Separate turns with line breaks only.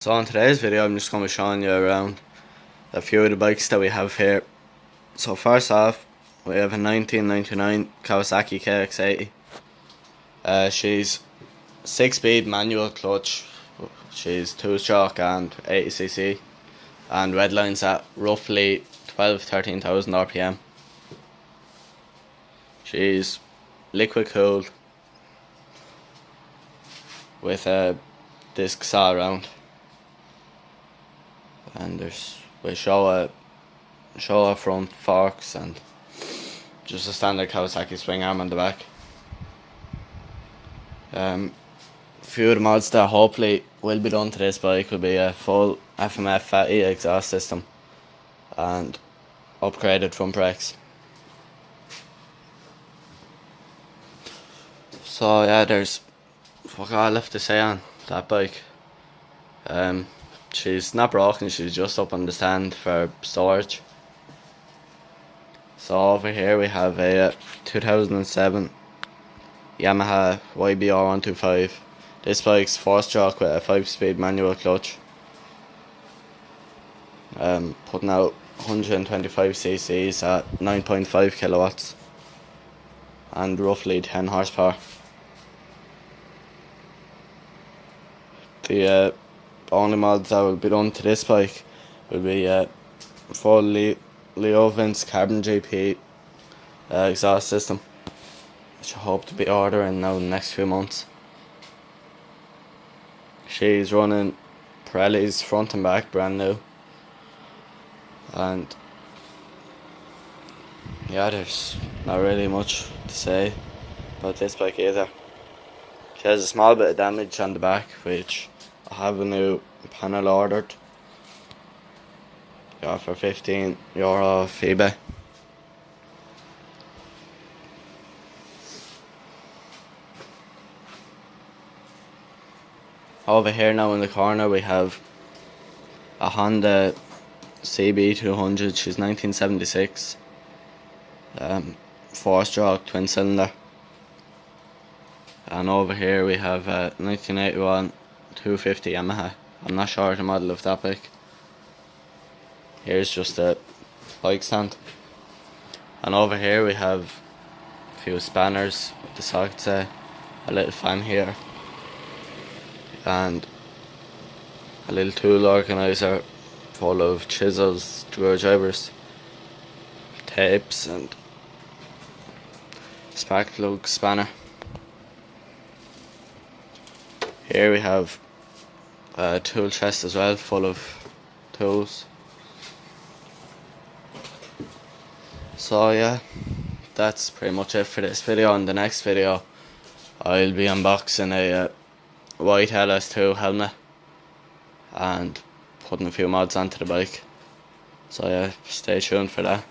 So in today's video I'm just going to be showing you around a few of the bikes that we have here. So first off, we have a 1999 Kawasaki KX80. She's 6-speed manual clutch, she's 2-stroke and 80cc, and redlines at roughly 13,000 RPM. She's liquid cooled with a disc saw around. And we show a front forks and just a standard Kawasaki swing arm on the back. A few of the mods that hopefully will be done to this bike will be a full FMF fatty exhaust system and upgraded front brakes. So yeah, there's fuck all left to say on that bike. She's not broken, she's just up on the stand for storage. So over here we have a 2007 Yamaha YBR 125. This bike's 4-stroke with a 5-speed manual clutch. Putting out 125 cc's at 9.5 kilowatts and roughly 10 horsepower. The only mods that will be done to this bike will be full Leo Vince Carbon GP exhaust system, which I hope to be ordering now in the next few months. She's running Pirelli's front and back brand new, and yeah, there's not really much to say about this bike either. She has a small bit of damage on the back, which I have a new panel ordered. Got for €15 off eBay. Over here now in the corner we have a Honda CB200. She's 1976. 4-stroke twin cylinder. And over here we have a 1981 250 Yamaha. I'm not sure the model of that bike. Here's just a bike stand. And over here we have a few spanners with the sockets, a little fan here, and a little tool organizer full of chisels, screwdrivers, tapes, and spark plug spanner. Here we have a tool chest as well, full of tools. So yeah, that's pretty much it for this video. In the next video I'll be unboxing a white LS2 helmet and putting a few mods onto the bike. So yeah, stay tuned for that.